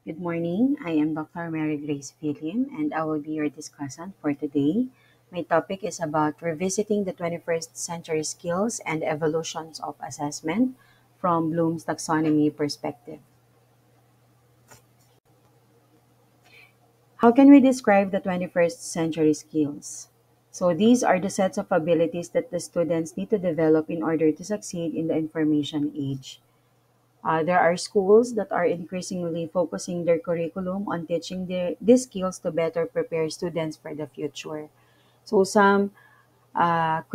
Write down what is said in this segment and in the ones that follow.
Good morning. I am Dr. Mary Grace William, and I will be your discussant for today. My topic is about revisiting the 21st century skills and evolutions of assessment from Bloom's taxonomy perspective. How can we describe the 21st century skills? So, these are the sets of abilities that the students need to develop in order to succeed in the information age. There are schools that are increasingly focusing their curriculum on teaching these skills to better prepare students for the future. So some from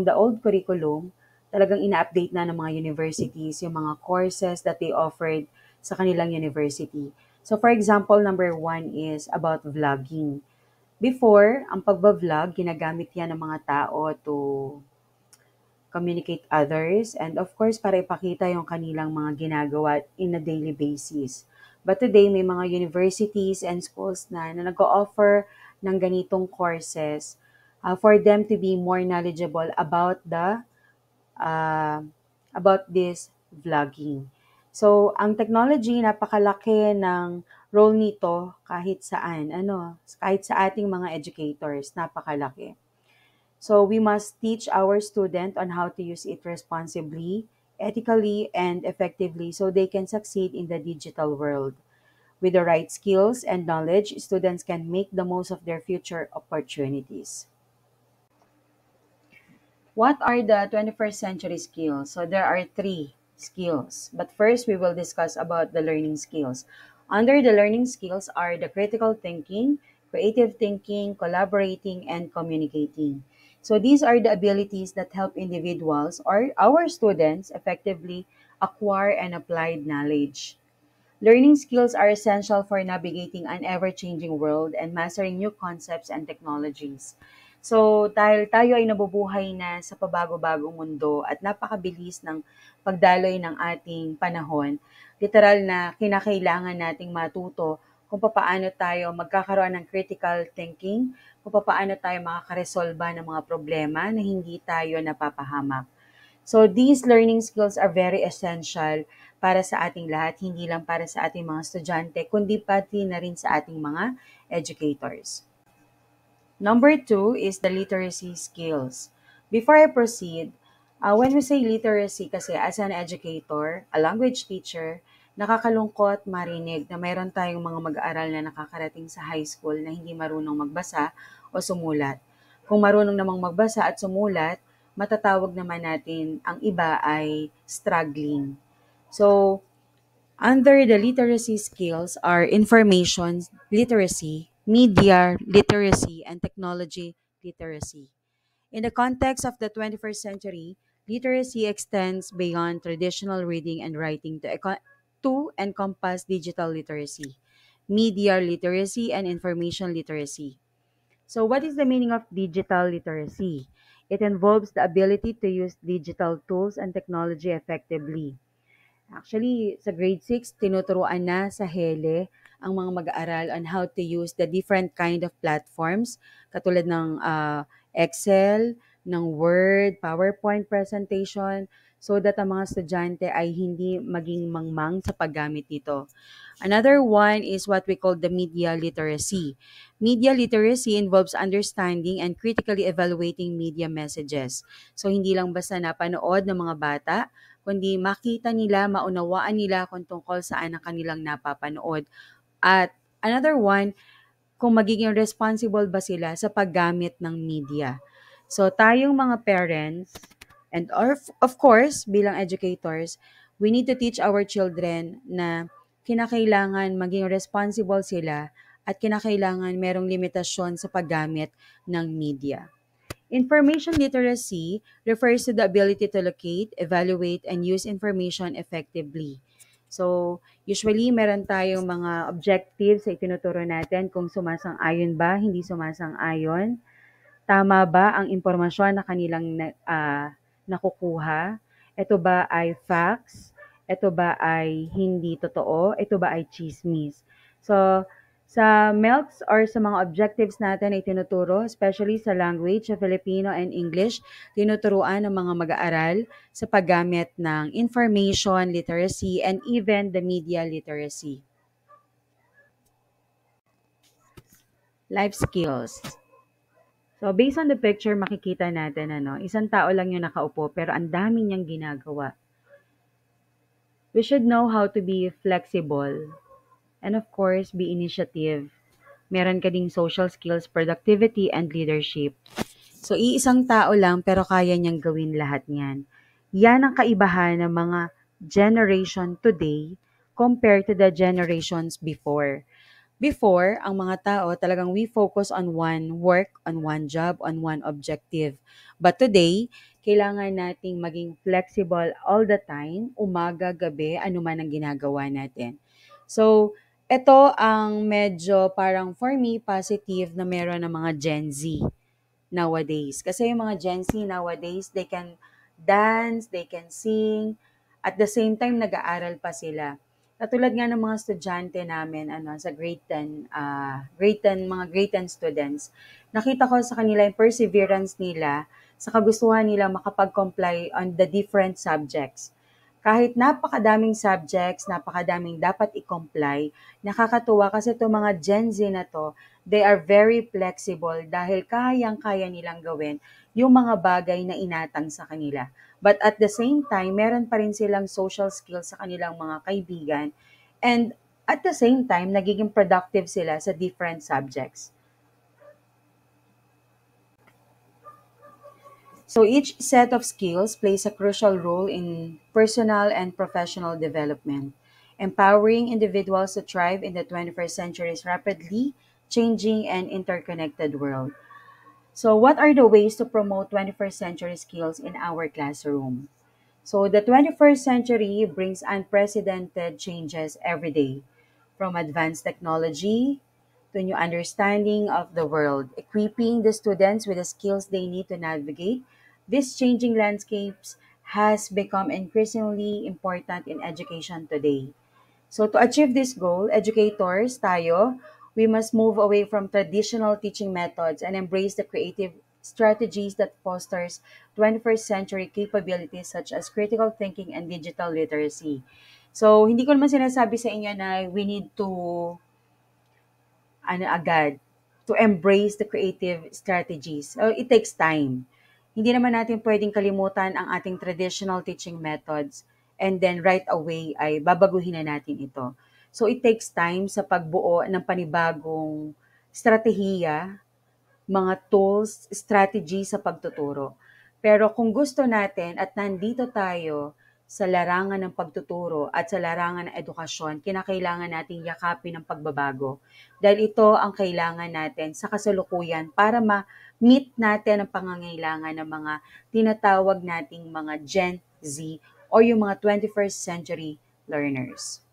the old curriculum, talagang ina-update na ng mga universities yung mga courses that they offered sa kanilang university. So for example, number one is about vlogging. Before, ang pagba-vlog, ginagamit yan ng mga tao to communicate others, and of course, para ipakita yung kanilang mga ginagawa in a daily basis. But today, may mga universities and schools na nag-o-offer ng ganitong courses for them to be more knowledgeable uh, about this vlogging. So, ang technology, napakalaki ng role nito kahit saan, kahit sa ating mga educators, napakalaki. So we must teach our student on how to use it responsibly, ethically, and effectively so they can succeed in the digital world. With the right skills and knowledge, students can make the most of their future opportunities. What are the 21st century skills? So there are three skills. But first, we will discuss about the learning skills. Under the learning skills are the critical thinking, creative thinking, collaborating, and communicating. So these are the abilities that help individuals or our students effectively acquire and apply knowledge. Learning skills are essential for navigating an ever-changing world and mastering new concepts and technologies. So, dahil tayo ay nabubuhay na sa pabago-bagong mundo at napakabilis ng pagdaloy ng ating panahon, literal na kinakailangan nating matuto kung papaano tayo magkakaroon ng critical thinking, kung papaano tayo makakaresolba ng mga problema na hindi tayo napapahamak. So these learning skills are very essential para sa ating lahat, hindi lang para sa ating mga estudyante, kundi pati na rin sa ating mga educators. Number two is the literacy skills. Before I proceed, when we say literacy kasi as an educator, a language teacher, nakakalungkot marinig na mayroon tayong mga mag-aaral na nakakarating sa high school na hindi marunong magbasa o sumulat. Kung marunong namang magbasa at sumulat, matatawag naman natin ang iba ay struggling. So, under the literacy skills are information literacy, media literacy, and technology literacy. In the context of the 21st century, literacy extends beyond traditional reading and writing to encompass digital literacy, media literacy, and information literacy. So, what is the meaning of digital literacy? It involves the ability to use digital tools and technology effectively. Actually, sa grade 6, tinuturuan na sa HELE ang mga mag-aaral on how to use the different kind of platforms katulad ng Excel, ng Word, PowerPoint presentation so that ang mga estudyante ay hindi maging mangmang sa paggamit nito. Another one is what we call the media literacy. Media literacy involves understanding and critically evaluating media messages. So hindi lang basta napanood ng mga bata, kundi makita nila, maunawaan nila kung tungkol saan ang kanilang napapanood. At another one, kung magiging responsible ba sila sa paggamit ng media. So tayong mga parents and of course bilang educators, we need to teach our children na kinakailangan maging responsible sila at kinakailangan merong limitasyon sa paggamit ng media. Information literacy refers to the ability to locate, evaluate, and use information effectively. So, usually, meron tayong mga objectives sa itinuturo natin kung sumasang-ayon ba, hindi sumasang-ayon, tama ba ang impormasyon na kanilang nakukuha, ito ba ay facts, ito ba ay hindi totoo, ito ba ay chismis. So, Sa MELCs or sa mga objectives natin ay tinuturo, especially sa language, sa Filipino and English, tinuturuan ng mga mag-aaral sa paggamit ng information literacy and even the media literacy. Life skills. So based on the picture, makikita natin isang tao lang yung nakaupo pero ang dami niyang ginagawa. We should know how to be flexible and of course be initiative. Meron ka ding social skills, productivity, and leadership. So, iisang tao lang pero kaya niyang gawin lahat niyan. Yan ang kaibahan ng mga generation today compared to the generations before. Before, ang mga tao talagang we focus on one work, on one job, on one objective. But today, kailangan nating maging flexible all the time, umaga, gabi, anuman ang ginagawa natin. So, ito ang medyo parang for me positive na meron ng mga Gen Z nowadays. Kasi yung mga Gen Z nowadays, they can dance, they can sing, at the same time nag-aaral pa sila. Katulad nga ng mga estudyante namin sa grade 10, mga grade 10 students, nakita ko sa kanila yung perseverance nila sa kagustuhan nila makapag-comply on the different subjects. Kahit napakadaming subjects, napakadaming dapat i-comply, nakakatuwa kasi itong mga Gen Z na to, they are very flexible dahil kayang-kaya nilang gawin yung mga bagay na inatang sa kanila. But at the same time, meron pa rin silang social skills sa kanilang mga kaibigan. And at the same time, nagiging productive sila sa different subjects. So each set of skills plays a crucial role in personal and professional development, empowering individuals to thrive in the 21st century's rapidly changing and interconnected world. So, what are the ways to promote 21st century skills in our classroom? So, the 21st century brings unprecedented changes every day, from advanced technology to new understanding of the world, equipping the students with the skills they need to navigate. These changing landscapes has become increasingly important in education today. So to achieve this goal, educators tayo, we must move away from traditional teaching methods and embrace the creative strategies that fosters 21st century capabilities such as critical thinking and digital literacy. So hindi ko naman sinasabi sa inyo na we need to agad to embrace the creative strategies. It takes time. Hindi naman natin pwedeng kalimutan ang ating traditional teaching methods and then right away ay babaguhin na natin ito. So it takes time sa pagbuo ng panibagong strategiya, mga tools, strategy sa pagtuturo. Pero kung gusto natin at nandito tayo sa larangan ng pagtuturo at sa larangan ng edukasyon, kinakailangan nating yakapin ang pagbabago. Dahil ito ang kailangan natin sa kasalukuyan para ma-meet natin ang pangangailangan ng mga tinatawag nating mga Gen Z o yung mga 21st century learners.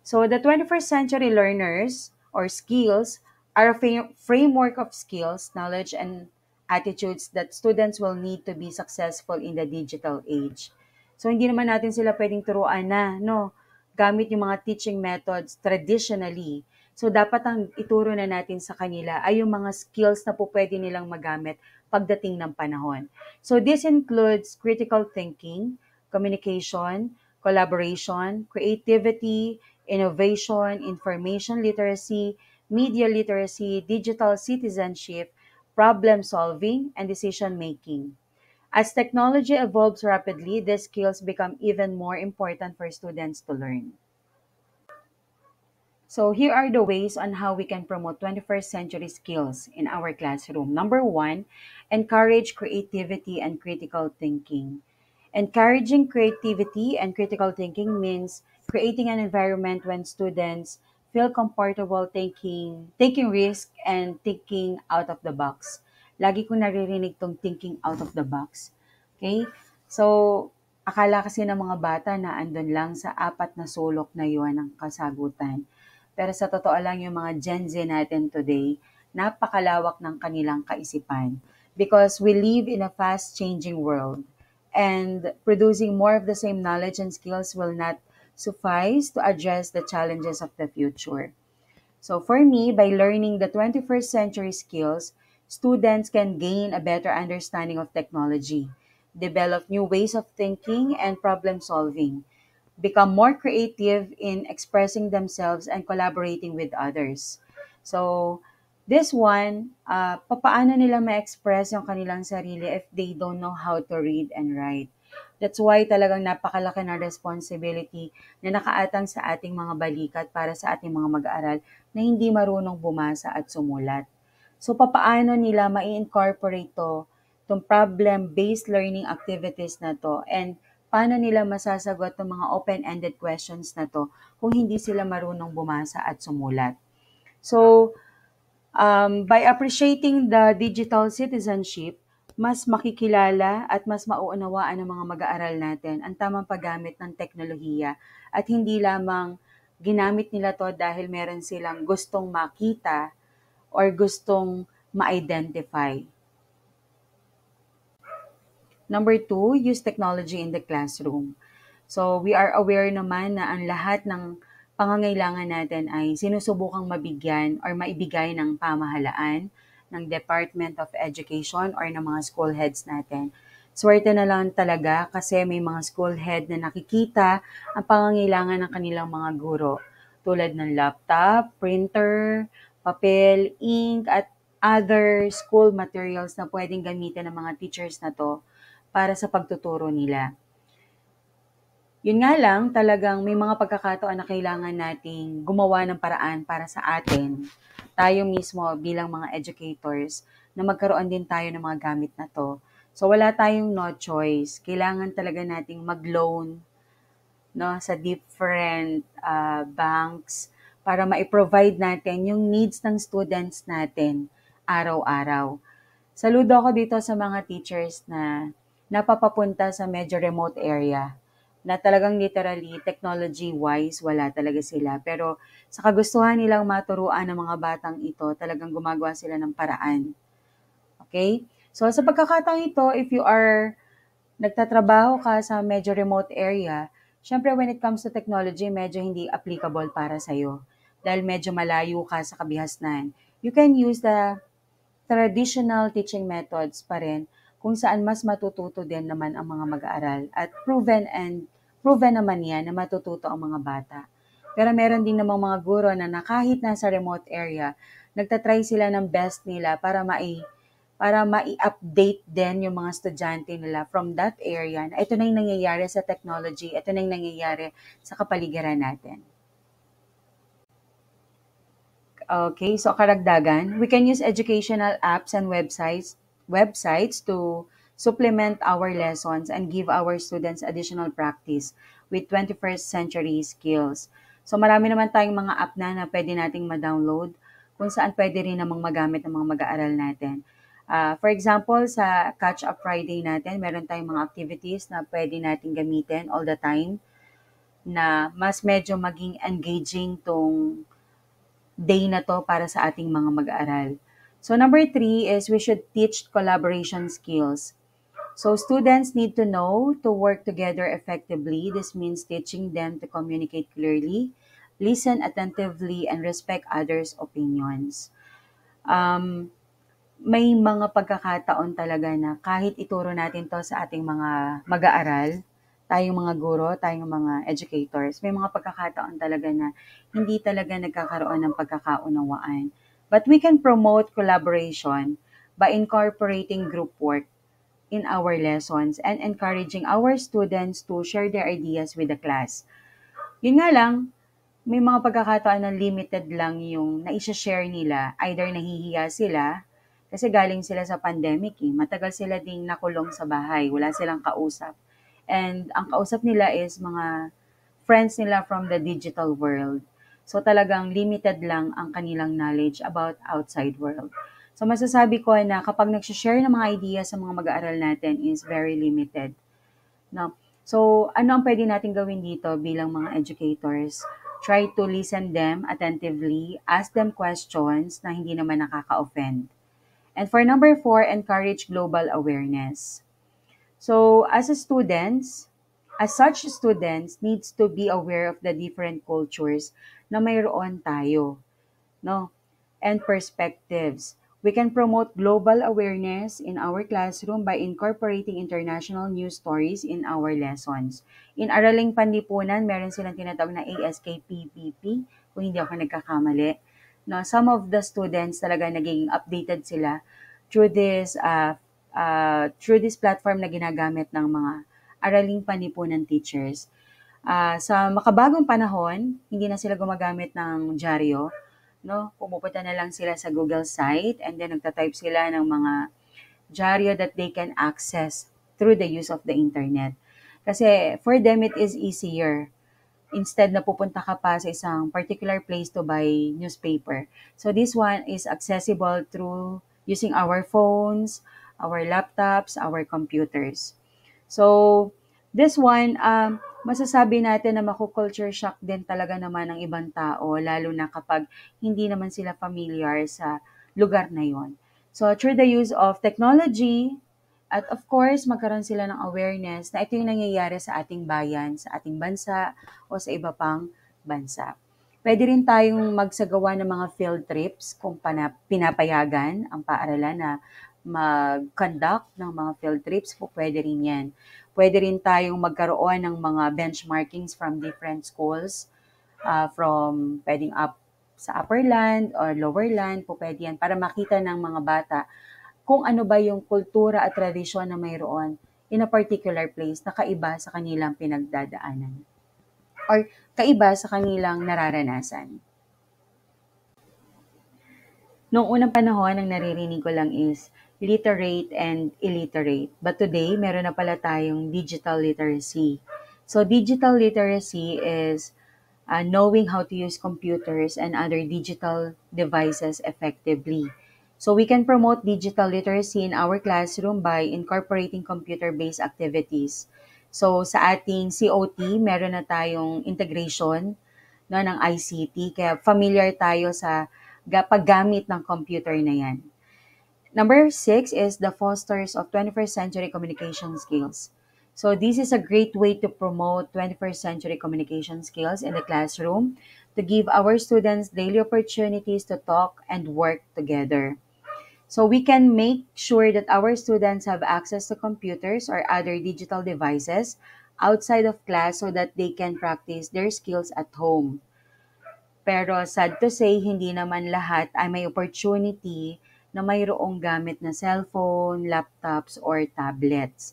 So the 21st century learners or skills are a framework of skills, knowledge, and attitudes that students will need to be successful in the digital age. So hindi naman natin sila pwedeng turuan na, no, gamit yung mga teaching methods traditionally. So dapat ang ituro na natin sa kanila ay yung mga skills na po pwede nilang magamit pagdating ng panahon. So this includes critical thinking, communication, collaboration, creativity, innovation, information literacy, media literacy, digital citizenship, problem solving, and decision making. As technology evolves rapidly, these skills become even more important for students to learn. So here are the ways on how we can promote 21st century skills in our classroom. Number one, encourage creativity and critical thinking. Encouraging creativity and critical thinking means creating an environment when students feel comfortable taking risk and thinking out of the box. Lagi ko naririnig tong thinking out of the box. Okay? So, akala kasi ng mga bata na andun lang sa apat na sulok na yun ang kasagutan. Pero sa totoo lang yung mga Gen Z natin today, napakalawak ng kanilang kaisipan because we live in a fast-changing world and producing more of the same knowledge and skills will not suffice to address the challenges of the future. So for me, by learning the 21st century skills, students can gain a better understanding of technology, develop new ways of thinking and problem solving, become more creative in expressing themselves and collaborating with others. So, this one, papaano nila ma-express yung kanilang sarili if they don't know how to read and write. That's why talagang napakalaki ng responsibility na nakaatang sa ating mga balikat para sa ating mga mag-aaral na hindi marunong bumasa at sumulat. So, papaano nila ma-incorporate to, itong problem-based learning activities na to, and paano nila masasagot ang mga open-ended questions na to kung hindi sila marunong bumasa at sumulat. So, by appreciating the digital citizenship, mas makikilala at mas mauunawaan ng mga mag-aaral natin ang tamang paggamit ng teknolohiya at hindi lamang ginamit nila to dahil meron silang gustong makita or gustong ma-identify. Number two, use technology in the classroom. So, we are aware naman na ang lahat ng pangangailangan natin ay sinusubukang mabigyan or maibigay ng pamahalaan, ng Department of Education or ng mga school heads natin. Swerte na lang talaga kasi may mga school head na nakikita ang pangangailangan ng kanilang mga guro tulad ng laptop, printer, papel, ink, at other school materials na pwedeng gamitin ng mga teachers na to para sa pagtuturo nila. Yun nga lang, talagang may mga pagkakataon na kailangan nating gumawa ng paraan para sa atin, tayo mismo bilang mga educators, na magkaroon din tayo ng mga gamit na to. So wala tayong no choice. Kailangan talaga nating mag-loan, no, sa different banks para ma-provide natin yung needs ng students natin araw-araw. Saludo ako dito sa mga teachers na napapapunta sa medyo remote area na talagang literally, technology-wise, wala talaga sila. Pero sa kagustuhan nilang maturuan ng mga batang ito, talagang gumagawa sila ng paraan. Okay? So sa pagkakataong ito, if you are nagtatrabaho ka sa medyo remote area, syempre when it comes to technology, medyo hindi applicable para sa'yo. Dahil medyo malayo ka sa kabihasnan. You can use the traditional teaching methods pa rin kung saan mas matututo din naman ang mga mag-aaral at proven naman yan na matututo ang mga bata. Pero meron din namang mga guro na kahit nasa remote area, nagtatry sila ng best nila para mai-update din yung mga estudyante nila from that area na ito na yung nangyayari sa technology, ito na yung nangyayari sa kapaligiran natin. Okay, so karagdagan, we can use educational apps and websites to supplement our lessons and give our students additional practice with 21st century skills. So marami naman tayong mga app na pwede nating ma-download kung saan pwede rin namang magamit ng mga mag-aaral natin. For example, sa Catch Up Friday natin, meron tayong mga activities na pwede nating gamitin all the time na mas medyo maging engaging tong day na to para sa ating mga mag-aaral. So number three is we should teach collaboration skills. So students need to know to work together effectively. This means teaching them to communicate clearly, listen attentively, and respect others' opinions. Um, May mga pagkakataon talaga na kahit ituro natin to sa ating mga mag-aaral, tayong mga guro, tayong mga educators, may mga pagkakataon talaga na hindi talaga nagkakaroon ng pagkakaunawaan. But we can promote collaboration by incorporating group work in our lessons and encouraging our students to share their ideas with the class. Yun nga lang, may mga pagkakataon na limited lang yung naisa-share nila. Either nahihiya sila, kasi galing sila sa pandemic eh. Matagal sila ding nakulong sa bahay. Wala silang kausap. And ang kausap nila is mga friends nila from the digital world. So talagang limited lang ang kanilang knowledge about outside world. So masasabi ko na kapag nagsishare ng mga ideas sa mga mag-aaral natin is very limited. No? So, ano ang pwede natin gawin dito bilang mga educators? Try to listen them attentively, ask them questions na hindi naman nakaka-offend. And for number four, encourage global awareness. So, as such students needs to be aware of the different cultures na mayroon tayo. no? And perspectives. We can promote global awareness in our classroom by incorporating international news stories in our lessons. In Araling Panlipunan, meron silang tinatawag na ASKPPP, kung hindi ako nagkakamali. No, some of the students talaga naging updated sila through this platform na ginagamit ng mga Araling Panlipunan teachers. Sa makabagong panahon, hindi na sila gumagamit ng dyaryo, no? Pumupunta na lang sila sa Google site and then nagta-type sila ng mga dyaryo that they can access through the use of the internet. Kasi for them, it is easier. Instead na pupunta ka pa sa isang particular place to buy newspaper. So this one is accessible through using our phones, our laptops, our computers. So, this one, masasabi natin na maku-culture shock din talaga naman ng ibang tao, lalo na kapag hindi naman sila familiar sa lugar na yon. So, through the use of technology, at of course, magkaroon sila ng awareness na ito yung nangyayari sa ating bayan, sa ating bansa, o sa iba pang bansa. Pwede rin tayong magsagawa ng mga field trips kung pinapayagan ang paaralan na mag-conduct ng mga field trips po, pwede rin yan. Pwede rin tayong magkaroon ng mga benchmarkings from different schools, from pwedeng up sa upper land or lower land po pwede yan para makita ng mga bata kung ano ba yung kultura at tradisyon na mayroon in a particular place na kaiba sa kanilang pinagdadaanan or kaiba sa kanilang nararanasan. Noong unang panahon, ang naririnig ko lang is literate and illiterate. But today, meron na pala tayong digital literacy. So, digital literacy is knowing how to use computers and other digital devices effectively. So, we can promote digital literacy in our classroom by incorporating computer-based activities. So, sa ating COT, meron na tayong integration, no, ng ICT. Kaya familiar tayo sa paggamit ng computer na yan. Number 6 is the fosters of 21st century communication skills. So this is a great way to promote 21st century communication skills in the classroom to give our students daily opportunities to talk and work together. So we can make sure that our students have access to computers or other digital devices outside of class so that they can practice their skills at home. Pero sad to say, hindi naman lahat ay may opportunity na mayroong gamit na cellphone, laptops, or tablets.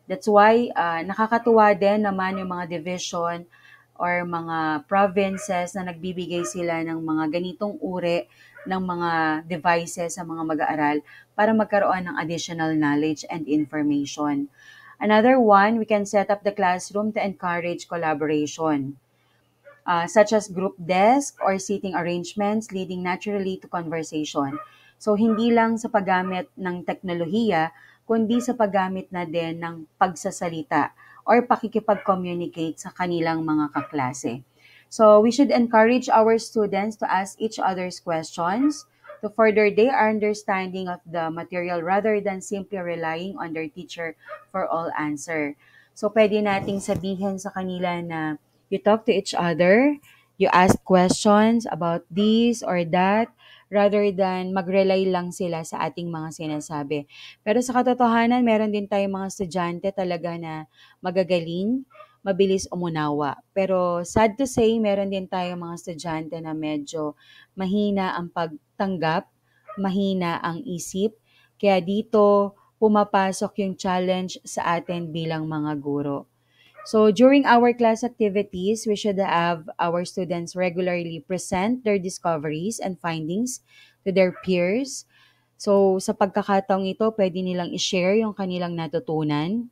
That's why nakakatuwa din naman yung mga division or mga provinces na nagbibigay sila ng mga ganitong uri ng mga devices sa mga mag-aaral para magkaroon ng additional knowledge and information. Another one, we can set up the classroom to encourage collaboration, such as group desk or seating arrangements leading naturally to conversation. So, hindi lang sa paggamit ng teknolohiya, kundi sa paggamit na din ng pagsasalita or pakikipag-communicate sa kanilang mga kaklase. So, we should encourage our students to ask each other's questions to further their understanding of the material rather than simply relying on their teacher for all answer. So, pwede nating sabihin sa kanila na you talk to each other, you ask questions about this or that, rather than mag-rely lang sila sa ating mga sinasabi. Pero sa katotohanan, meron din tayong mga estudyante talaga na magagaling, mabilis umunawa. Pero sad to say, meron din tayong mga estudyante na medyo mahina ang pagtanggap, mahina ang isip. Kaya dito, pumapasok yung challenge sa atin bilang mga guro. So during our class activities, we should have our students regularly present their discoveries and findings to their peers. So sa pagkakataong ito, pwede nilang i-share yung kanilang natutunan,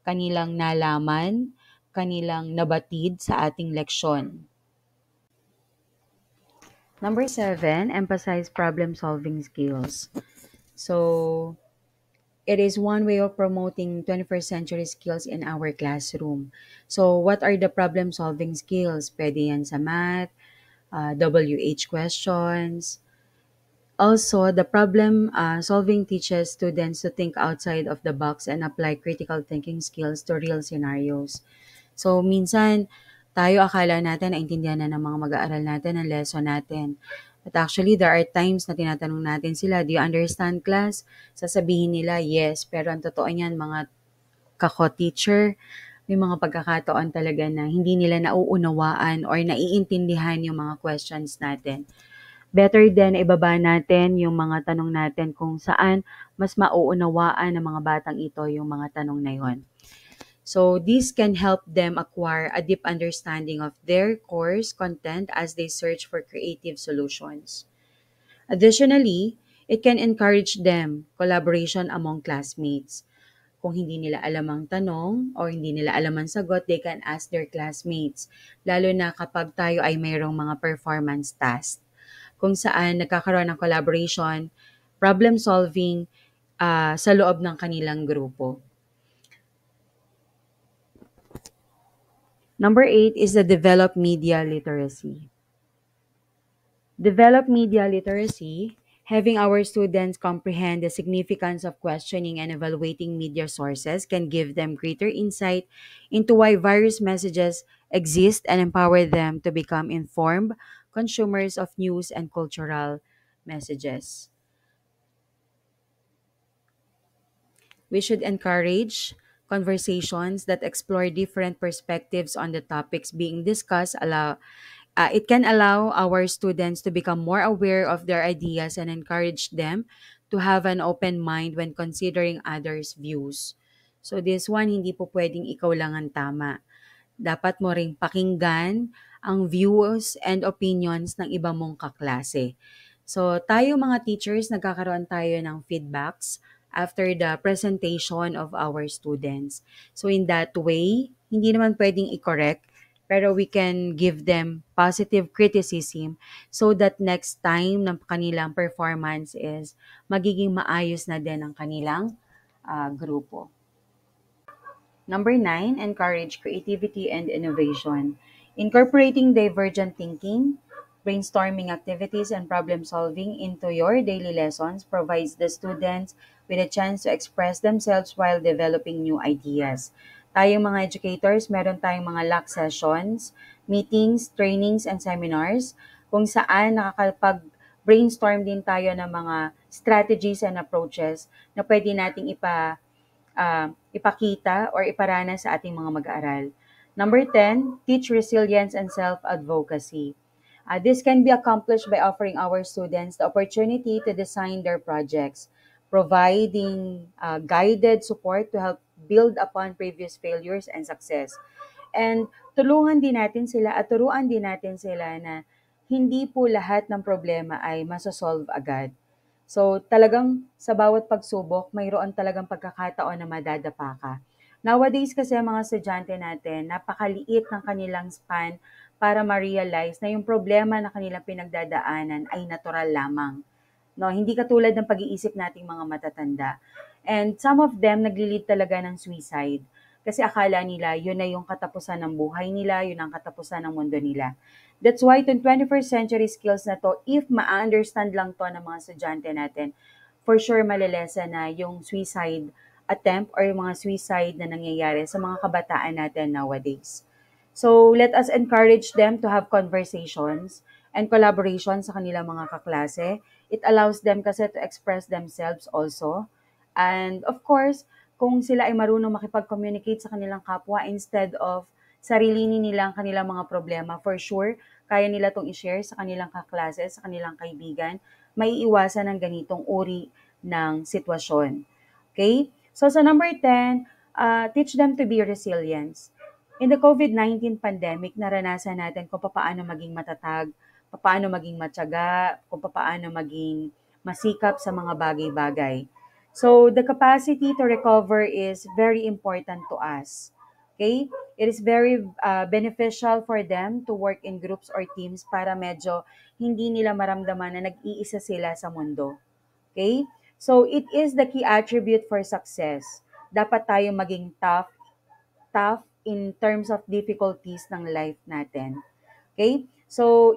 kanilang nalaman, kanilang nabatid sa ating leksyon. Number 7, emphasize problem-solving skills. So, it is one way of promoting 21st century skills in our classroom. So, what are the problem-solving skills? Pwede yan sa math, WH questions. Also, the problem solving teaches students to think outside of the box and apply critical thinking skills to real scenarios. So, minsan, tayo akala natin naintindihan na ng mga mag-aaral natin ang lesson natin. But actually, there are times na tinatanong natin sila, "Do you understand, class?" Sasabihin nila, "Yes." Pero ang totoo niyan, mga kako-teacher, may mga pagkakataon talaga na hindi nila nauunawaan or naiintindihan yung mga questions natin. Better din ibaba natin yung mga tanong natin kung saan mas mauunawaan ng mga batang ito yung mga tanong na yon. So this can help them acquire a deep understanding of their course content as they search for creative solutions. Additionally, it can encourage them collaboration among classmates. Kung hindi nila alam ang tanong o hindi nila alam ang sagot, they can ask their classmates. Lalo na kapag tayo ay mayroong mga performance task kung saan nagkakaroon ng collaboration, problem solving sa loob ng kanilang grupo. Number 8 is the develop media literacy. Develop media literacy, having our students comprehend the significance of questioning and evaluating media sources can give them greater insight into why various messages exist and empower them to become informed consumers of news and cultural messages. We should encourage conversations that explore different perspectives on the topics being discussed. It can allow our students to become more aware of their ideas and encourage them to have an open mind when considering others' views. So this one, hindi po pwedeng ikaw lang ang tama. Dapat mo ring pakinggan ang views and opinions ng iba mong kaklase. So tayo mga teachers, nagkakaroon tayo ng feedbacks after the presentation of our students. So in that way, hindi naman pwedeng i-correct, pero we can give them positive criticism so that next time ng kanilang performance is magiging maayos na din ang kanilang grupo. Number 9, encourage creativity and innovation. Incorporating divergent thinking, brainstorming activities, and problem solving into your daily lessons provides the students with a chance to express themselves while developing new ideas. Tayong mga educators, meron tayong mga LAC sessions, meetings, trainings, and seminars kung saan nakakapag-brainstorm din tayo ng mga strategies and approaches na pwede nating ipakita or iparana sa ating mga mag-aaral. Number 10, teach resilience and self-advocacy. This can be accomplished by offering our students the opportunity to design their projects, providing guided support to help build upon previous failures and success. And tulungan din natin sila at turuan din natin sila na hindi po lahat ng problema ay masosolve agad. So, talagang sa bawat pagsubok, mayroon talagang pagkakataon na madadapa ka. Nowadays kasi mga estudyante natin, napakaliit ng kanilang span para ma-realize na yung problema na kanilang pinagdadaanan ay natural lamang. No, hindi katulad ng pag-iisip nating mga matatanda. And some of them naglilid talaga ng suicide kasi akala nila yun na yung katapusan ng buhay nila, yun ang katapusan ng mundo nila. That's why itong 21st century skills na to, if ma-understand lang to ng mga estudyante natin, for sure malilesa na yung suicide attempt or yung mga suicide na nangyayari sa mga kabataan natin nowadays. So, let us encourage them to have conversations and collaboration sa kanilang mga kaklase. It allows them kasi to express themselves also. And of course, kung sila ay marunong makipag-communicate sa kanilang kapwa instead of sarilinin nila ang kanilang mga problema, for sure, kaya nila itong i-share sa kanilang kaklase, sa kanilang kaibigan, may iwasan ng ganitong uri ng sitwasyon. Okay? So sa number 10, teach them to be resilient. In the COVID-19 pandemic, naranasan natin kung paano maging matatag, paano maging matyaga, kung paano maging masikap sa mga bagay-bagay. So the capacity to recover is very important to us. Okay? It is very beneficial for them to work in groups or teams para medyo hindi nila maramdaman na nag-iisa sila sa mundo. Okay? So it is the key attribute for success. Dapat tayo maging tough in terms of difficulties ng life natin. Okay? So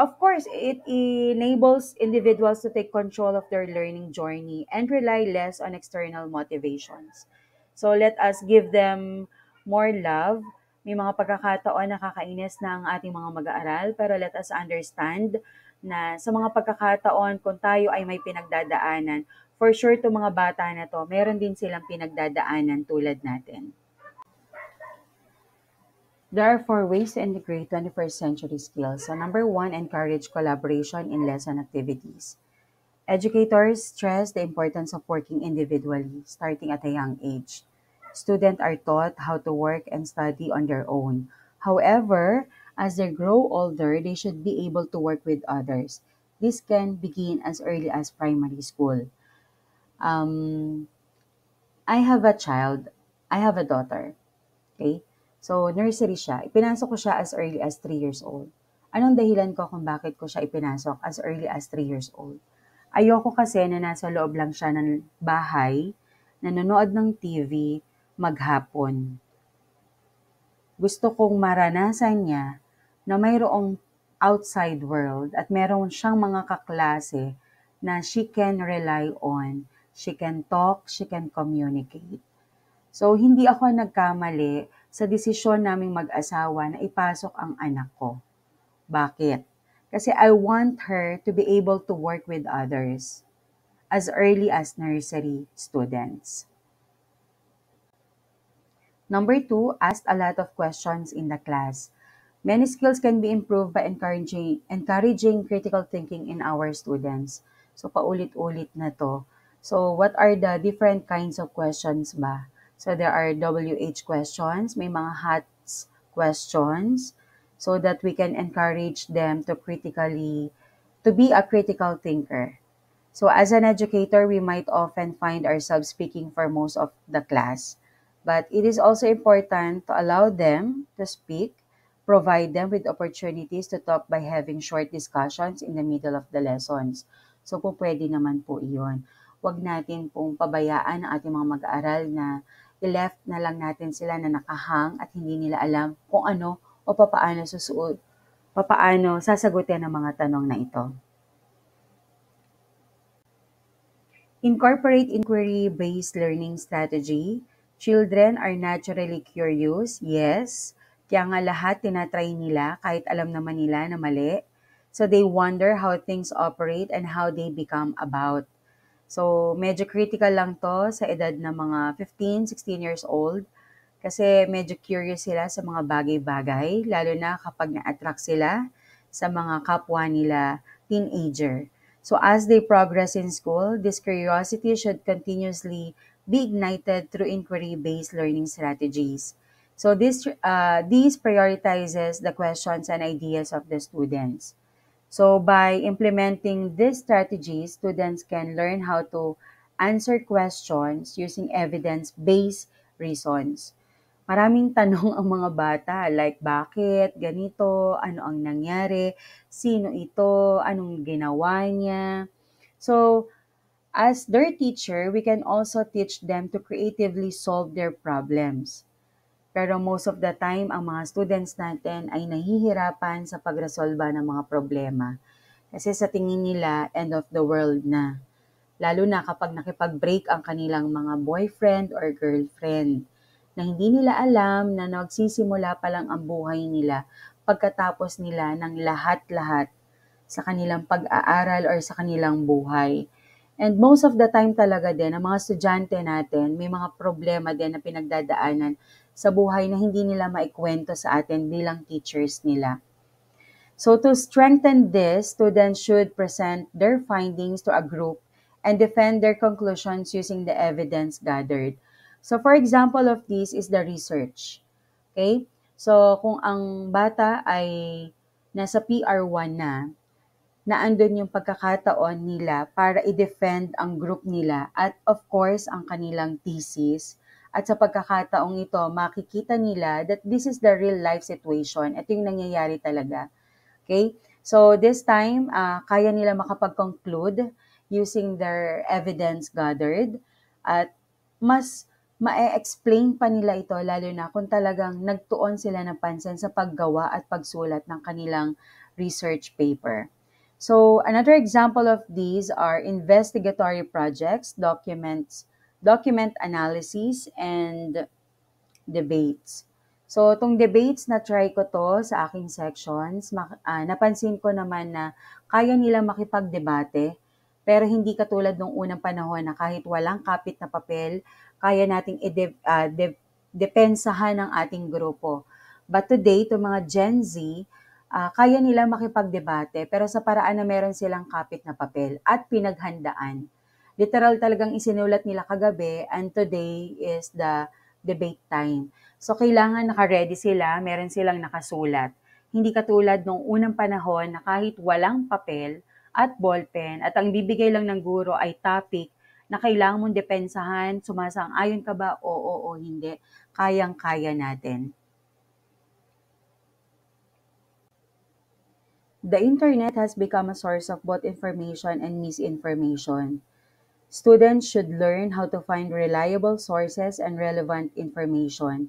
of course, it enables individuals to take control of their learning journey and rely less on external motivations. So let us give them more love. May mga pagkakataon na kakainis na ang ating mga mag-aaral, pero let us understand na sa mga pagkakataon kung tayo ay may pinagdadaanan, for sure itong mga bata na to, meron din silang pinagdadaanan tulad natin. There are four ways to integrate 21st century skills. So number one, encourage collaboration in lesson activities. Educators stress the importance of working individually, starting at a young age. Students are taught how to work and study on their own. However, as they grow older, they should be able to work with others. This can begin as early as primary school. Um, I have a child. I have a daughter. Okay? So, nursery siya. Ipinasok ko siya as early as 3 years old. Anong dahilan ko kung bakit ko siya ipinasok as early as 3 years old? Ayoko kasi na nasa loob lang siya ng bahay, nanonood ng TV, maghapon. Gusto kong maranasan niya na mayroong outside world at meron siyang mga kaklase na she can rely on, she can talk, she can communicate. So, hindi ako nagkamali sa desisyon naming mag-asawa na ipasok ang anak ko. Bakit? Kasi I want her to be able to work with others as early as nursery students. Number two, ask a lot of questions in the class. Many skills can be improved by encouraging critical thinking in our students. So, paulit-ulit na to. So, what are the different kinds of questions ba? So, there are WH questions, may mga HATS questions, so that we can encourage them to be a critical thinker. So as an educator, we might often find ourselves speaking for most of the class. But it is also important to allow them to speak, provide them with opportunities to talk by having short discussions in the middle of the lessons. So po pwede naman po iyon. Huwag natin pong pabayaan ang ating mga mag-aaral na i-left na lang natin sila na nakahang at hindi nila alam kung ano o papaano sasagutin ang mga tanong na ito. Incorporate inquiry-based learning strategy. Children are naturally curious, yes. Kaya nga lahat tinatry nila kahit alam naman nila na mali. So they wonder how things operate and how they become about. So medyo critical lang to sa edad na mga 15, 16 years old kasi medyo curious sila sa mga bagay-bagay, lalo na kapag na-attract sila sa mga kapwa nila teenager. So as they progress in school, this curiosity should continuously be ignited through inquiry-based learning strategies. So these prioritizes the questions and ideas of the students. So by implementing these strategies, students can learn how to answer questions using evidence-based reasons. Maraming tanong ang mga bata like bakit, ganito, ano ang nangyari, sino ito, anong ginawa niya. So, as their teacher, we can also teach them to creatively solve their problems. Pero most of the time, ang mga students natin ay nahihirapan sa pagresolba ng mga problema. Kasi sa tingin nila, end of the world na. Lalo na kapag nakipag-break ang kanilang mga boyfriend or girlfriend na hindi nila alam na nagsisimula pa lang ang buhay nila pagkatapos nila ng lahat-lahat sa kanilang pag-aaral or sa kanilang buhay. And most of the time talaga din, ang mga estudyante natin, may mga problema din na pinagdadaanan sa buhay na hindi nila maikwento sa atin bilang teachers nila. So to strengthen this, students should present their findings to a group and defend their conclusions using the evidence gathered. So for example of this is the research. Okay? So kung ang bata ay nasa PR1 na andun yung pagkakataon nila para i-defend ang group nila at of course ang kanilang thesis. At sa pagkakataong ito, makikita nila that this is the real life situation. Ito yung nangyayari talaga. Okay? So this time, kaya nila makapag-conclude using their evidence gathered at mas ma-explain pa nila ito lalo na kung talagang nagtuon sila ng pansin sa paggawa at pagsulat ng kanilang research paper. So another example of these are investigatory projects, document analysis, and debates. So, itong debates na try ko to sa aking sections, napansin ko naman na kaya nilang makipagdebate, pero hindi katulad nung unang panahon na kahit walang kapit na papel, kaya nating depensahan ng ating grupo. But today, itong mga Gen Z, kaya nilang makipagdebate, pero sa paraan na meron silang kapit na papel at pinaghandaan. Literal talagang isinulat nila kagabi, and today is the debate time. So, kailangan naka-ready sila, meron silang nakasulat. Hindi katulad nung unang panahon na kahit walang papel at ballpen at ang bibigay lang ng guro ay topic na kailangan mong depensahan, sumasang-ayon ka ba? Oo o hindi. Kayang-kaya natin. The internet has become a source of both information and misinformation. Students should learn how to find reliable sources and relevant information.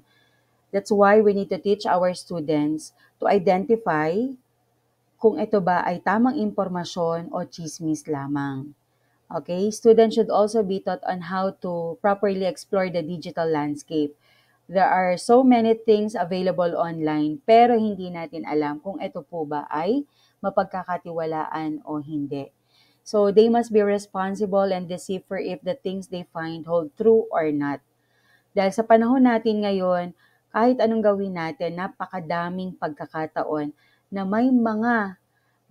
That's why we need to teach our students to identify kung ito ba ay tamang impormasyon o chismis lamang. Okay, students should also be taught on how to properly explore the digital landscape. There are so many things available online pero hindi natin alam kung ito po ba ay mapagkakatiwalaan o hindi. So they must be responsible and decipher if the things they find hold true or not. Dahil sa panahon natin ngayon, kahit anong gawin natin, napakadaming pagkakataon na may mga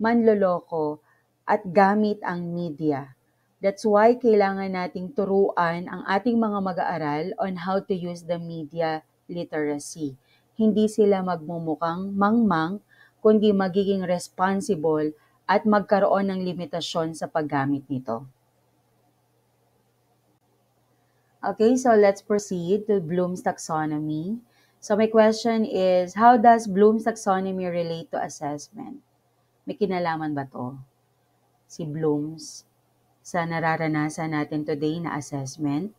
manloloko at gamit ang media. That's why kailangan nating turuan ang ating mga mag-aaral on how to use the media literacy. Hindi sila magmumukhang mangmang, kundi magiging responsible at magkaroon ng limitasyon sa paggamit nito. Okay, so let's proceed to Bloom's taxonomy. So my question is, how does Bloom's taxonomy relate to assessment? May kinalaman ba to? Si Bloom's sa nararanasan natin today na assessment?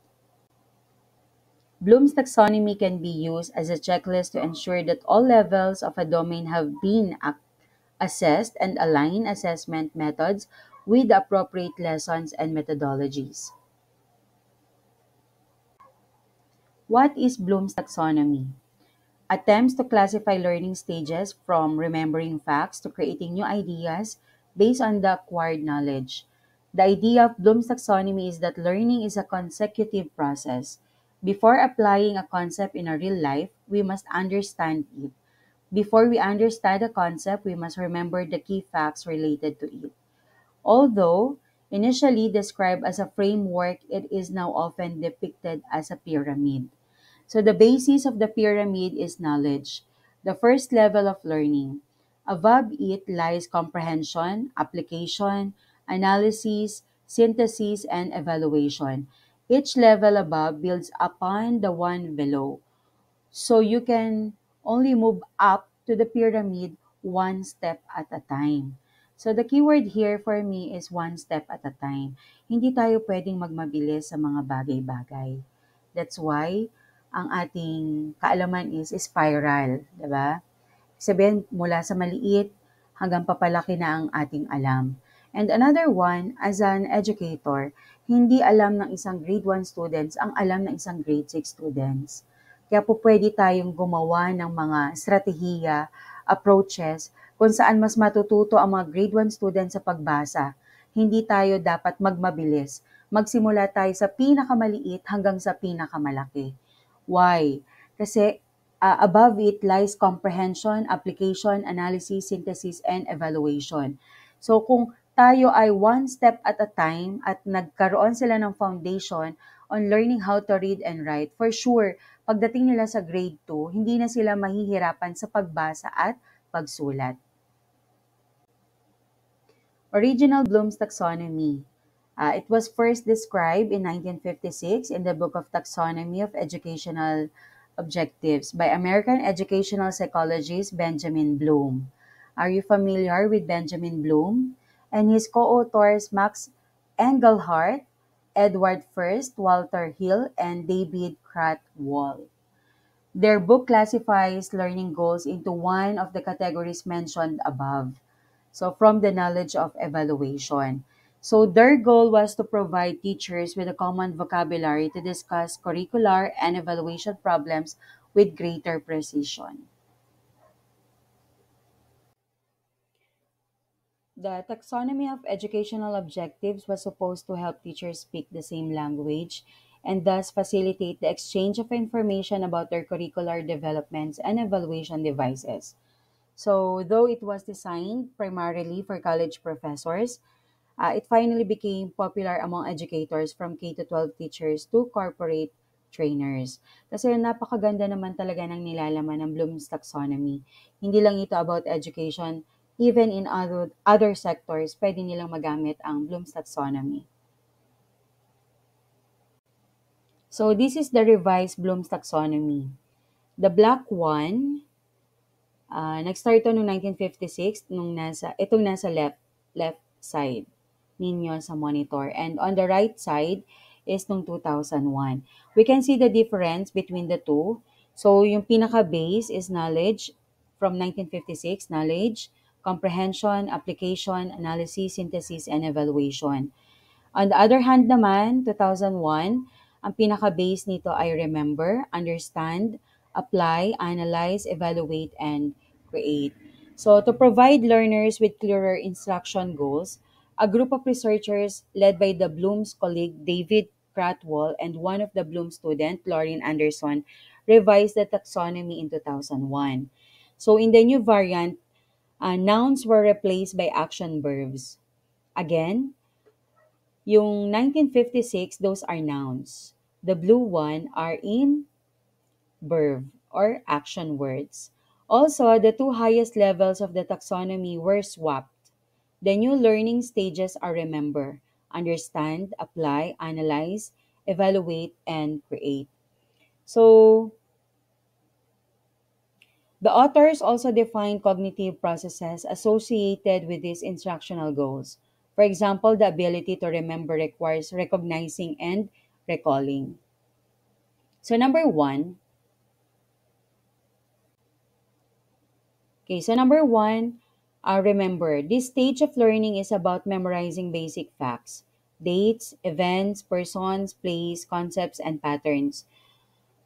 Bloom's taxonomy can be used as a checklist to ensure that all levels of a domain have been assessed and align assessment methods with the appropriate lessons and methodologies. What is Bloom's taxonomy? Attempts to classify learning stages from remembering facts to creating new ideas based on the acquired knowledge. The idea of Bloom's taxonomy is that learning is a consecutive process. Before applying a concept in a real life, we must understand it. Before we understand a concept, we must remember the key facts related to it. Although initially described as a framework, it is now often depicted as a pyramid. So the basis of the pyramid is knowledge, the first level of learning. Above it lies comprehension, application, analysis, synthesis, and evaluation. Each level above builds upon the one below. So you can only move up to the pyramid one step at a time. So the keyword here for me is one step at a time. Hindi tayo pwedeng magmabilis sa mga bagay-bagay. That's why ang ating kaalaman is spiral, 'di ba? Sabihin mula sa maliit hanggang papalaki na ang ating alam. And another one, as an educator, hindi alam ng isang grade 1 students ang alam ng isang grade 6 students. Kaya po pwede tayong gumawa ng mga estratehiya, approaches, kung saan mas matututo ang mga grade 1 students sa pagbasa. Hindi tayo dapat magmabilis. Magsimula tayo sa pinakamaliit hanggang sa pinakamalaki. Why? Kasi above it lies comprehension, application, analysis, synthesis, and evaluation. So kung tayo ay one step at a time at nagkaroon sila ng foundation on learning how to read and write, for sure, pagdating nila sa grade 2, hindi na sila mahihirapan sa pagbasa at pagsulat. Original Bloom's taxonomy. It was first described in 1956 in the Book of Taxonomy of Educational Objectives by American educational psychologist Benjamin Bloom. Are you familiar with Benjamin Bloom? And his co-authors Max Engelhardt, Edward First, Walter Hill, and David Kratwall. Their book classifies learning goals into one of the categories mentioned above. So, from the knowledge of evaluation. So, their goal was to provide teachers with a common vocabulary to discuss curricular and evaluation problems with greater precision. The taxonomy of educational objectives was supposed to help teachers speak the same language and thus facilitate the exchange of information about their curricular developments and evaluation devices. So, though it was designed primarily for college professors, it finally became popular among educators from K to 12 teachers to corporate trainers. Kasi napakaganda naman talaga ng nilalaman ng Bloom's Taxonomy. Hindi lang ito about education, even in other sectors, pwede nilang magamit ang Bloom's Taxonomy. So this is the revised Bloom's Taxonomy. The black one, nag-start ito noong 1956, itong nasa left side ninyo sa monitor. And on the right side is nung 2001. We can see the difference between the two. So, yung pinaka-base is knowledge from 1956, knowledge, comprehension, application, analysis, synthesis, and evaluation. On the other hand naman, 2001, ang pinaka-base nito ay remember, understand, apply, analyze, evaluate, and create. So, to provide learners with clearer instruction goals, a group of researchers led by the Bloom's colleague David Cratwell and one of the Bloom student, Lauren Anderson, revised the taxonomy in 2001. So, in the new variant, nouns were replaced by action verbs. Again, yung 1956, those are nouns. The blue one are in verb or action words. Also, the two highest levels of the taxonomy were swapped. The new learning stages are remember, understand, apply, analyze, evaluate, and create. So, the authors also define cognitive processes associated with these instructional goals. For example, the ability to remember requires recognizing and recalling. So, number one, number one, remember, this stage of learning is about memorizing basic facts, dates, events, persons, place, concepts, and patterns.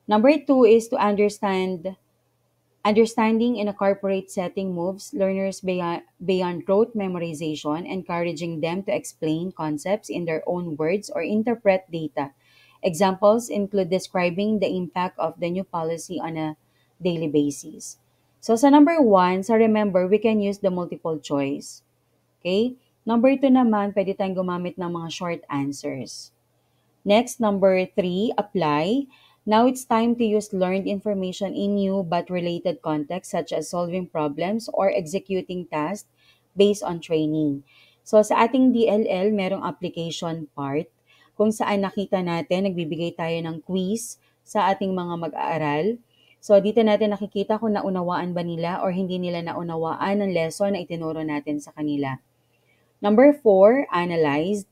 Number two is to understand. Understanding in a corporate setting moves learners beyond rote memorization, encouraging them to explain concepts in their own words or interpret data. Examples include describing the impact of the new policy on a daily basis. So sa number one, sa remember, we can use the multiple choice. Okay? Number two naman, pwede tayong gumamit ng mga short answers. Next, number three, apply. Now it's time to use learned information in new but related contexts such as solving problems or executing tasks based on training. So sa ating DLL, merong application part kung saan nakita natin, nagbibigay tayo ng quiz sa ating mga mag-aaral. So dito natin nakikita kung naunawaan ba nila or hindi nila naunawaan ang lesson na itinuro natin sa kanila. Number four, analyzed.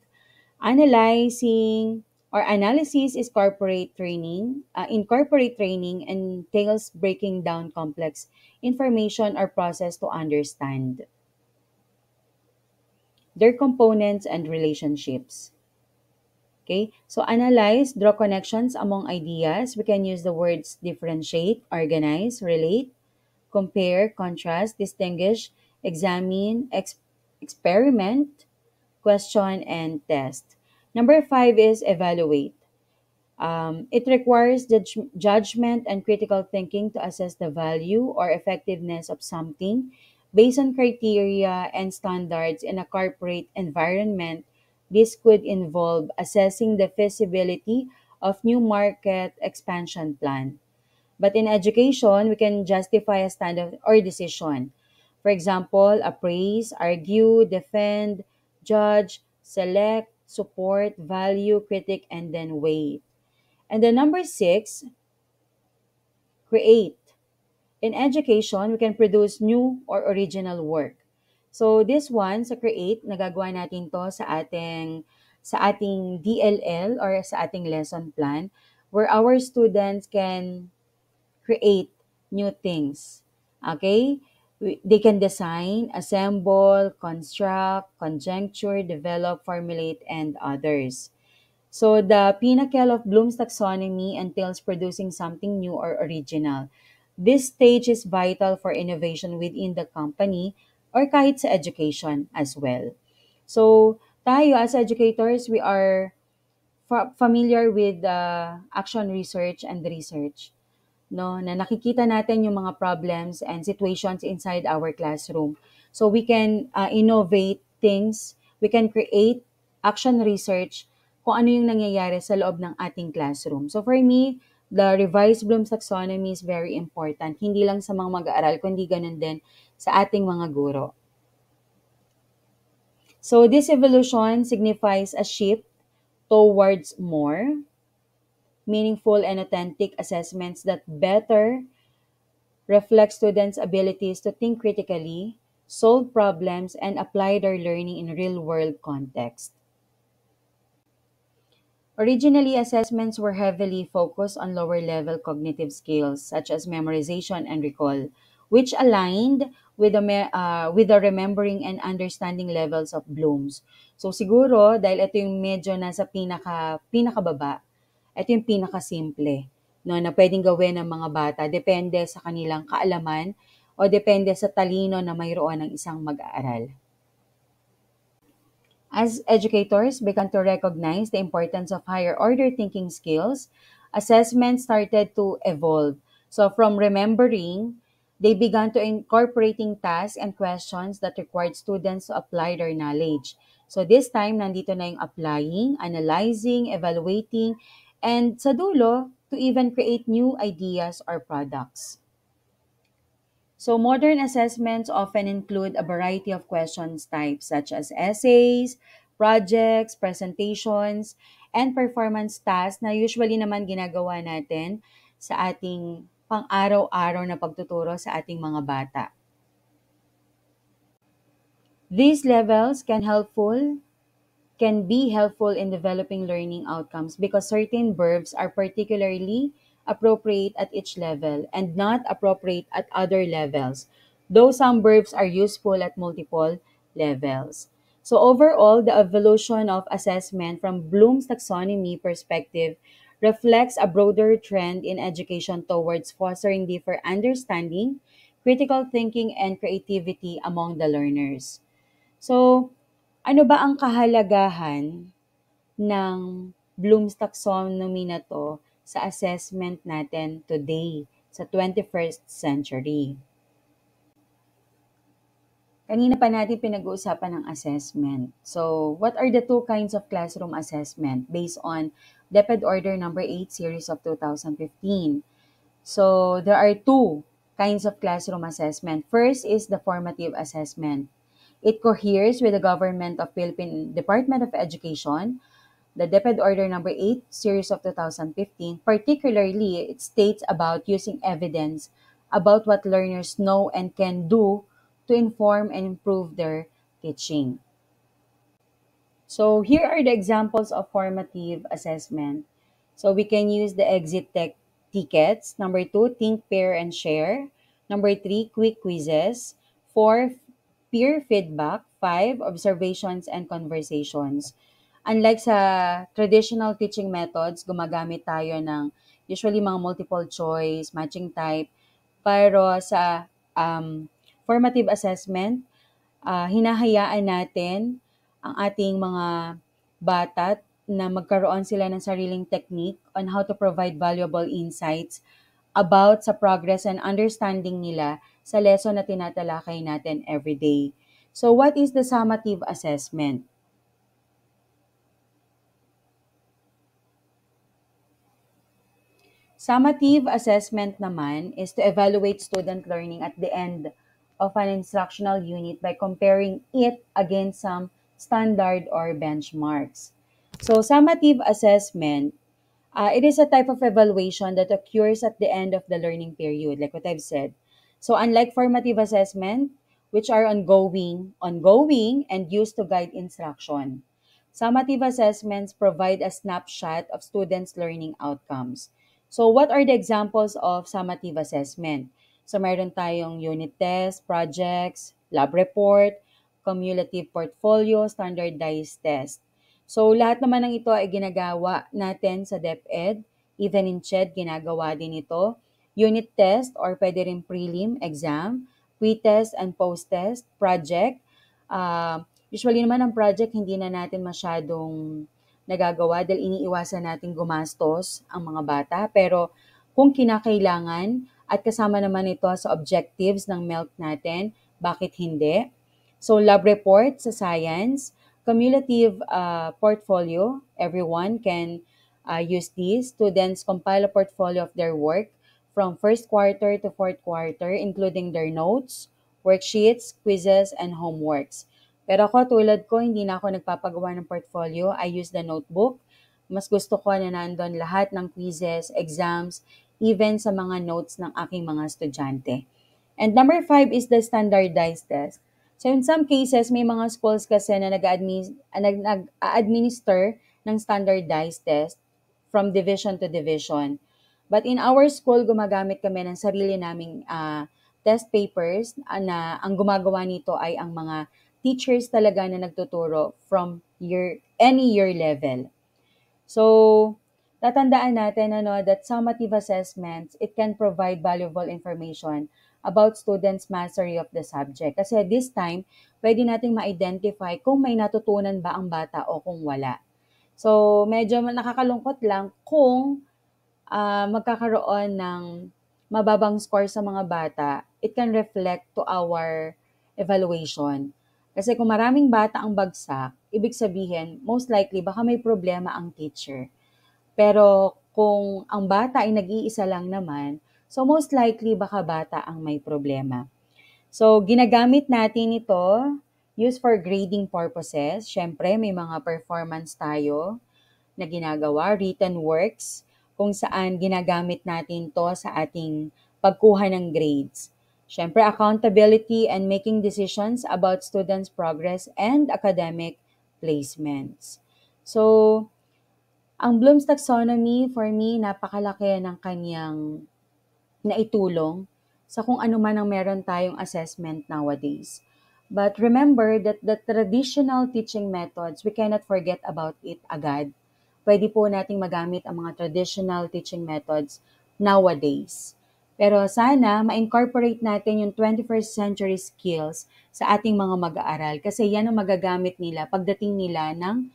Analyzing or analysis is corporate training. In corporate training entails breaking down complex information or process to understand their components and relationships. Okay, so analyze, draw connections among ideas. We can use the words differentiate, organize, relate, compare, contrast, distinguish, examine, experiment, question, and test. Number five is evaluate. It requires judgment and critical thinking to assess the value or effectiveness of something based on criteria and standards in a corporate environment. This could involve assessing the feasibility of new market expansion plan. But in education, we can justify a standard or decision. For example, appraise, argue, defend, judge, select, support, value, critic, and then weigh. And then number six, create. In education, we can produce new or original work. So this one, sa create, nagagawa natin to sa ating DLL or sa ating lesson plan where our students can create new things. Okay? They can design, assemble, construct, conjecture, develop, formulate, and others. So the pinnacle of Bloom's taxonomy entails producing something new or original. This stage is vital for innovation within the company or kahit sa education as well. So tayo as educators, we are familiar with action research and research, no, na nakikita natin yung mga problems and situations inside our classroom. So we can innovate things, we can create action research kung ano yung nangyayari sa loob ng ating classroom. So for me, the revised Bloom's taxonomy is very important, hindi lang sa mga mag-aaral, kundi ganun din sa ating mga guro. So this evolution signifies a shift towards more meaningful and authentic assessments that better reflect students' abilities to think critically, solve problems, and apply their learning in real-world context. Originally, assessments were heavily focused on lower-level cognitive skills such as memorization and recall, which aligned with the remembering and understanding levels of Bloom's. So siguro dahil ito yung medyo nasa pinakababa, ito yung pinakasimple, no, na pwedeng gawin ng mga bata depende sa kanilang kaalaman o depende sa talino na mayroon ng isang mag-aaral. As educators began to recognize the importance of higher order thinking skills, assessment started to evolve. So from remembering, they began to incorporating tasks and questions that required students to apply their knowledge. So this time, nandito na yung applying, analyzing, evaluating, and sa dulo, to even create new ideas or products. So modern assessments often include a variety of questions types such as essays, projects, presentations, and performance tasks na usually naman ginagawa natin sa ating pang-araw-araw na pagtuturo sa ating mga bata. These levels can be helpful in developing learning outcomes because certain verbs are particularly appropriate at each level and not appropriate at other levels, though some verbs are useful at multiple levels. So, overall, the evolution of assessment from Bloom's taxonomy perspective reflects a broader trend in education towards fostering deeper understanding, critical thinking, and creativity among the learners. So, ano ba ang kahalagahan ng Bloom's taxonomy na 'to sa assessment natin today sa 21st century? Kanina pa natin pinag-uusapan ng assessment. So, what are the two kinds of classroom assessment based on DepEd Order number 8 series of 2015? So, there are two kinds of classroom assessment. First is the formative assessment. It coheres with the Government of Philippine Department of Education, the DepEd Order number 8 series of 2015. Particularly, it states about using evidence about what learners know and can do to inform and improve their teaching. So here are the examples of formative assessment. So we can use the exit tickets. Number two, think, pair, and share. Number three, quick quizzes. Four, peer feedback. Five, observations and conversations. Unlike sa traditional teaching methods, gumagamit tayo ng usually mga multiple choice, matching type. Pero sa formative assessment, hinahayaan natin ang ating mga bata na magkaroon sila ng sariling technique on how to provide valuable insights about sa progress and understanding nila sa lesson na tinatalakay natin every day. So what is the summative assessment? Summative assessment naman is to evaluate student learning at the end of an instructional unit by comparing it against some standard or benchmarks. So, summative assessment, it is a type of evaluation that occurs at the end of the learning period, like what I've said. So, unlike formative assessment, which are ongoing and used to guide instruction, summative assessments provide a snapshot of students' learning outcomes. So, what are the examples of summative assessment? So, meron tayong unit test, projects, lab report, cumulative portfolio, standardized test. So lahat naman ng ito ay ginagawa natin sa DepEd, even in CHED ginagawa din ito. Unit test or pwede rin prelim exam, pre-test and post-test, project. Usually naman ang project hindi na natin masyadong nagagawa dahil iniiwasan natin gumastos ang mga bata. Pero kung kinakailangan at kasama naman ito sa objectives ng MELT natin, bakit hindi? So lab report sa science, cumulative portfolio, everyone can use these. Students compile a portfolio of their work from first quarter to fourth quarter, including their notes, worksheets, quizzes, and homeworks. Pero ako, tulad ko, hindi na ako nagpapagawa ng portfolio. I use the notebook. Mas gusto ko na nandun lahat ng quizzes, exams, even sa mga notes ng aking mga estudyante. And number 5 is the standardized test. So in some cases, may mga schools kasi na nag-administer ng standardized test from division to division. But in our school, gumagamit kami ng sarili naming test papers na ang gumagawa nito ay ang mga teachers talaga na nagtuturo from any year level. So, tatandaan natin that summative assessments, it can provide valuable information about students' mastery of the subject. Kasi this time, pwede nating ma-identify kung may natutunan ba ang bata o kung wala. So, medyo nakakalungkot lang kung magkakaroon ng mababang score sa mga bata, it can reflect to our evaluation. Kasi kung maraming bata ang bagsak, ibig sabihin, most likely, baka may problema ang teacher. Pero kung ang bata ay nag-iisa lang naman, so most likely baka bata ang may problema. So ginagamit natin ito, used for grading purposes. Siyempre, may mga performance tayo na ginagawa, written works, kung saan ginagamit natin to sa ating pagkuha ng grades. Siyempre, accountability and making decisions about students' progress and academic placements. So, ang Bloom's Taxonomy, for me, napakalaki ng kanyang naitulong sa kung ano man ang meron tayong assessment nowadays. But remember that the traditional teaching methods, we cannot forget about it agad. Pwede po nating magamit ang mga traditional teaching methods nowadays. Pero sana ma-incorporate natin yung 21st century skills sa ating mga mag-aaral kasi yan ang magagamit nila pagdating nila ng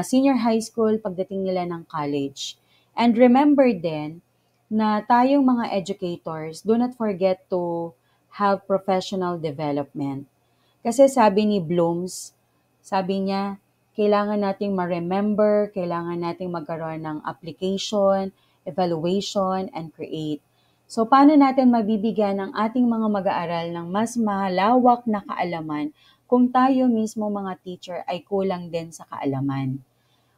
senior high school, pagdating nila ng college. And remember din na tayong mga educators, do not forget to have professional development. Kasi sabi ni Blooms, sabi niya, kailangan nating ma-remember, kailangan nating magkaroon ng application, evaluation, and create. So, paano natin mabibigyan ng ating mga mag-aaral ng mas malawak na kaalaman kung tayo mismo mga teacher ay kulang din sa kaalaman?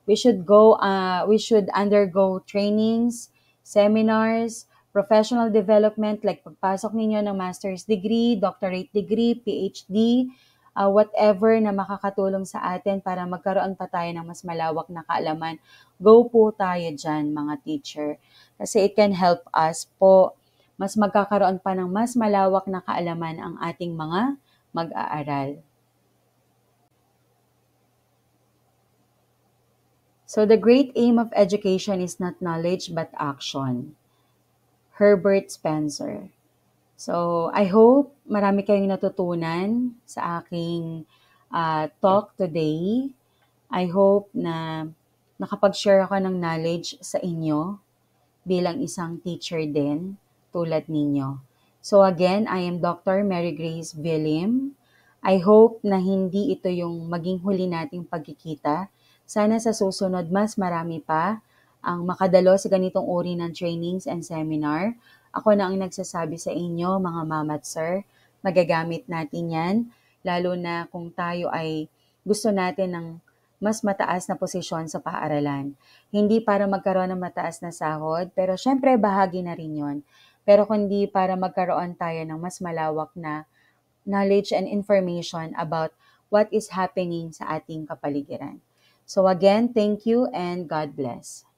We should undergo trainings, seminars, professional development like pagpasok ninyo ng master's degree, doctorate degree, PhD, whatever na makakatulong sa atin para magkaroon pa tayo ng mas malawak na kaalaman. Go po tayo dyan, mga teacher. Kasi it can help us po mas magkakaroon pa ng mas malawak na kaalaman ang ating mga mag-aaral. So the great aim of education is not knowledge but action. Herbert Spencer. So I hope marami kayong natutunan sa aking talk today. I hope na nakapag-share ako ng knowledge sa inyo bilang isang teacher din tulad ninyo. So again, I am Dr. Mary Grace Villim. I hope na hindi ito yung maging huli nating pagkikita. Sana sa susunod mas marami pa ang makadalo sa ganitong uri ng trainings and seminar. Ako na ang nagsasabi sa inyo, mga ma'am at sir, magagamit natin yan, lalo na kung tayo ay gusto natin ng mas mataas na posisyon sa paaralan. Hindi para magkaroon ng mataas na sahod, pero syempre bahagi na rin yon. Pero kundi para magkaroon tayo ng mas malawak na knowledge and information about what is happening sa ating kapaligiran. So again, thank you and God bless.